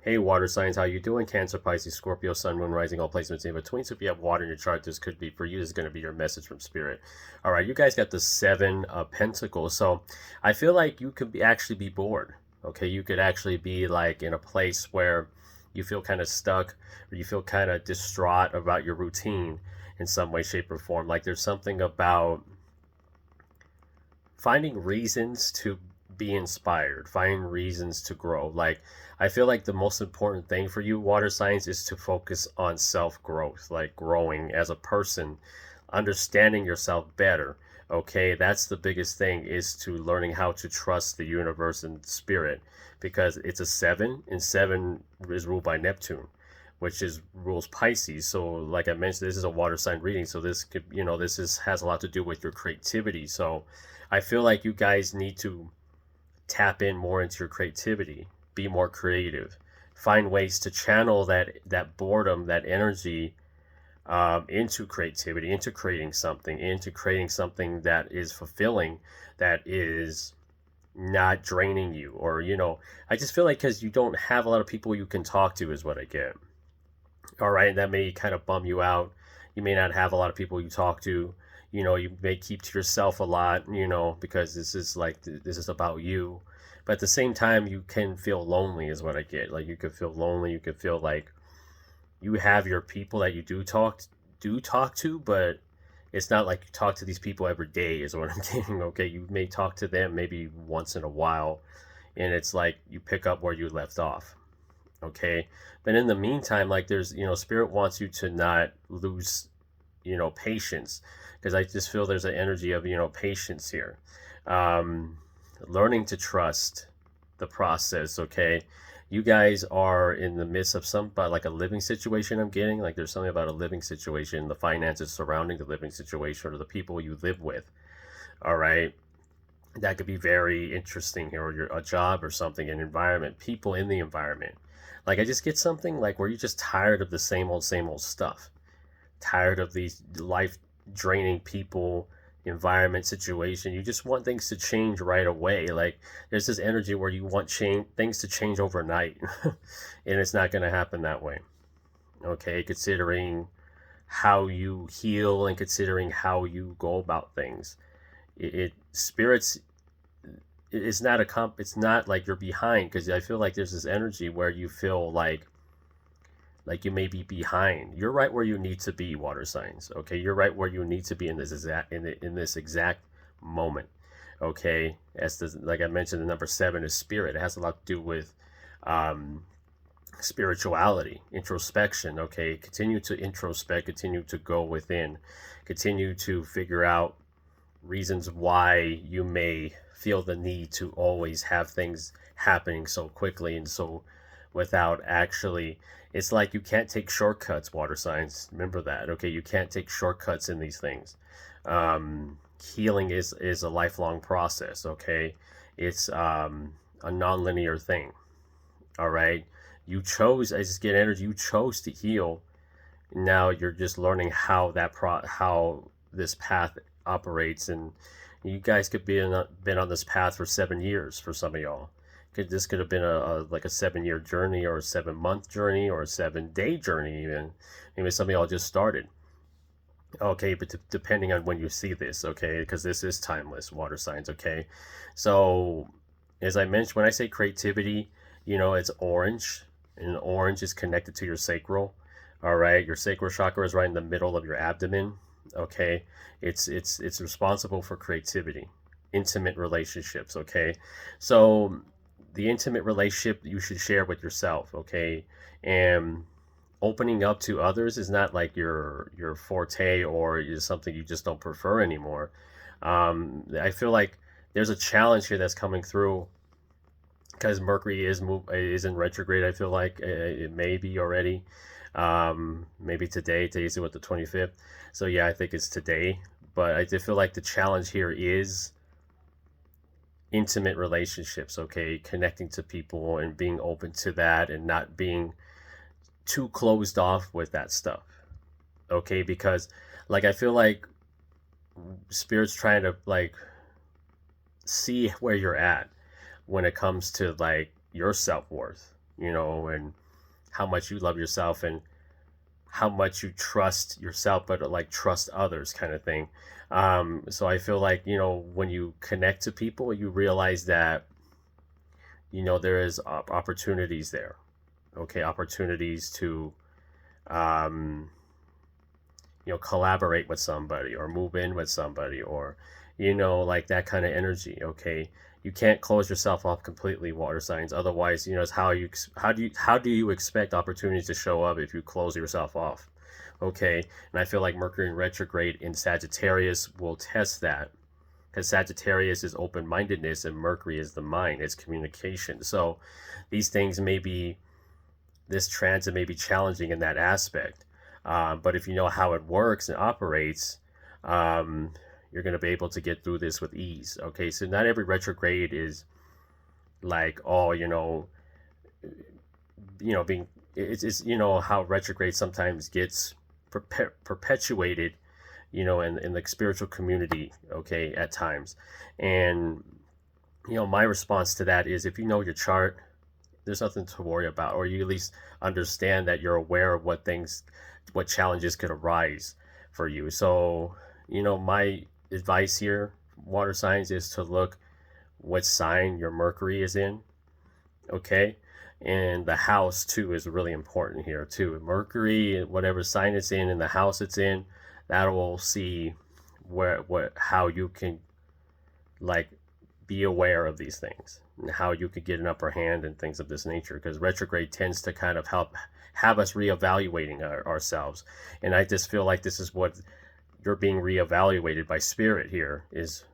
Hey, water signs, how you doing? Cancer, Pisces, Scorpio, Sun, Moon, Rising, all placements in between. So if you have water in your chart, this could be for you. This is going to be your message from Spirit. All right, you guys got the Seven of Pentacles. So I feel like you could actually be bored. Okay, you could actually be like in a place where you feel kind of stuck, or you feel kind of distraught about your routine in some way, shape, or form. Like there's something about finding reasons to be inspired, finding reasons to grow. Like I feel like the most important thing for you, water signs, is to focus on self growth, like growing as a person, understanding yourself better. Okay, that's the biggest thing, is to learning how to trust the universe and spirit, because it's a seven, and seven is ruled by Neptune, which is rules Pisces. So like I mentioned, this is a water sign reading, so this could, this is has a lot to do with your creativity. So I feel like you guys need to tap in more into your creativity, be more creative, find ways to channel that boredom, that energy, into creativity, into creating something that is fulfilling, that is not draining you. Or I just feel like, because you don't have a lot of people you can talk to, is what I get. All right, that may kind of bum you out. You may not have a lot of people you talk to. You may keep to yourself a lot, because this is about you. But at the same time, you can feel lonely, is what I get. Like you could feel lonely. You could feel like you have your people that you do talk to, but it's not like you talk to these people every day, is what I'm getting. Okay, you may talk to them maybe once in a while, and it's like you pick up where you left off. Okay, but in the meantime, like there's, spirit wants you to not lose, patience, because I just feel there's an energy of, patience here. um Learning to trust the process. Okay, you guys are in the midst of some, but like a living situation, I'm getting like there's something about a living situation, the finances surrounding the living situation, or the people you live with. All right, that could be very interesting here, or a job or something, an environment, people in the environment. Like I just get something like where you're just tired of the same old stuff, tired of these life draining people, environment, situation. You just want things to change right away. Like there's this energy where you want things to change overnight, and it's not going to happen that way. Okay, considering how you heal and considering how you go about things, it spirits, it's not it's not like you're behind, because I feel like there's this energy where you feel like you may be behind. You're right where you need to be, water signs. Okay, you're right where you need to be in this exact moment. Okay, like I mentioned, the number seven is spirit. It has a lot to do with um, spirituality, introspection. Okay, continue to introspect, continue to go within, continue to figure out reasons why you may feel the need to always have things happening so quickly and so without actually. It's like you can't take shortcuts, water signs. Remember that. Okay, you can't take shortcuts in these things. Healing is a lifelong process. Okay, it's a non-linear thing. All right, I just get energy, you chose to heal. Now you're just learning how this path operates. And you guys could been on this path for 7 years for some of y'all. This could have been like a 7 year journey, or a 7 month journey, or a 7 day journey even. Maybe some of y'all just started. Okay, but depending on when you see this, okay, because this is timeless, water signs. Okay, so as I mentioned, when I say creativity, it's orange, and orange is connected to your sacral. All right, your sacral chakra is right in the middle of your abdomen. Okay, it's responsible for creativity, intimate relationships. Okay, so the intimate relationship you should share with yourself. Okay, and opening up to others is not like your forte, or is something you just don't prefer anymore. I feel like there's a challenge here that's coming through, because Mercury is in retrograde. I feel like it may be already. Maybe today. Today's what, the 25th. So yeah, I think it's today. But I do feel like the challenge here is intimate relationships. Okay, connecting to people and being open to that, and not being too closed off with that stuff. Okay, because like I feel like spirit's trying to like see where you're at when it comes to like your self-worth. you know, and how much you love yourself and how much you trust yourself, but like trust others kind of thing. So I feel like, you know, when you connect to people, you realize that, you know, there is opportunities there. Okay, opportunities to, um, you know, collaborate with somebody or move in with somebody, or, you know, like that kind of energy. Okay, you can't close yourself off completely, water signs. Otherwise, you know, it's how do you expect opportunities to show up if you close yourself off? Okay, and I feel like Mercury in retrograde in Sagittarius will test that, because Sagittarius is open-mindedness and Mercury is the mind, it's communication. So these things may be, this transit may be challenging in that aspect. But if you know how it works and operates, um, you're going to be able to get through this with ease. Okay, so not every retrograde is like, oh, being, it's you know how retrograde sometimes gets perpetuated, you know, in the spiritual community, okay, at times. And, you know, my response to that is, if you know your chart, there's nothing to worry about, or you at least understand that you're aware of what challenges could arise for you. So, you know, my advice here, water signs, is to look what sign your Mercury is in, okay? And the house too is really important here too. Mercury, whatever sign it's in and the house it's in, that will see how you can, like, be aware of these things and how you could get an upper hand and things of this nature, because retrograde tends to kind of help have us reevaluating ourselves. And I just feel like this is what you're being reevaluated by spirit here, is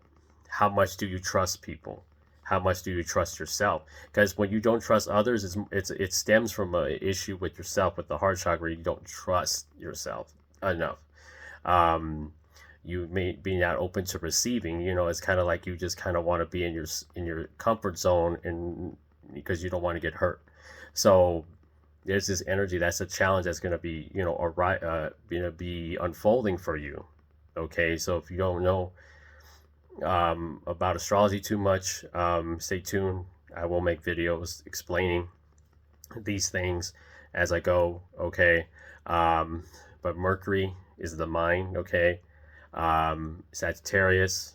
how much do you trust people, how much do you trust yourself? Because when you don't trust others, it stems from an issue with yourself, with the heart chakra. You don't trust yourself enough. um you may be not open to receiving. You know, it's kind of like you just kind of want to be in your comfort zone, and because you don't want to get hurt. So there's this energy, that's a challenge that's going to be, you know, be unfolding for you. Okay, so if you don't know about astrology too much, stay tuned. I will make videos explaining these things as I go. Okay, but Mercury is the mind. Okay, Sagittarius,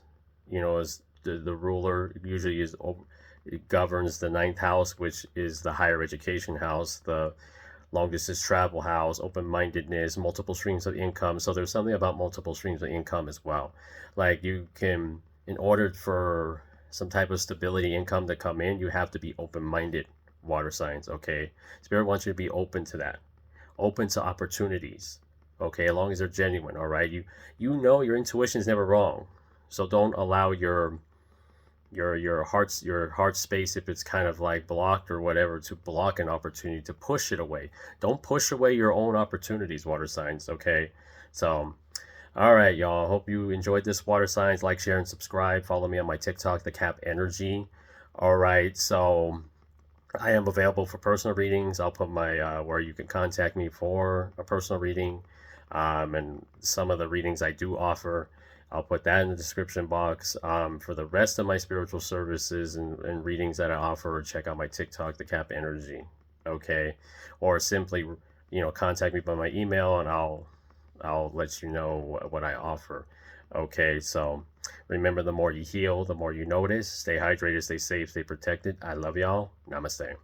you know, is the ruler. Usually it governs the ninth house, which is the higher education house, the long distance travel house, open-mindedness, multiple streams of income. So there's something about multiple streams of income as well. Like, you can, in order for some type of stability income to come in, you have to be open-minded, water signs. Okay, spirit wants you to be open to that, open to opportunities. Okay, as long as they're genuine. All right, you know your intuition is never wrong, so don't allow your heart space, if it's kind of like blocked or whatever, to block an opportunity, to push it away. Don't push away your own opportunities, water signs. Okay, so all right, y'all, hope you enjoyed this, water signs. Like, share, and subscribe. Follow me on my TikTok, thecapenergy. All right, so I am available for personal readings. I'll put my where you can contact me for a personal reading, and some of the readings I do offer, I'll put that in the description box. For the rest of my spiritual services and readings that I offer, check out my TikTok, the Cap Energy. Okay, or simply, you know, contact me by my email, and I'll let you know what I offer. Okay, so remember, the more you heal, the more you notice. Stay hydrated, stay safe, stay protected. I love y'all. Namaste.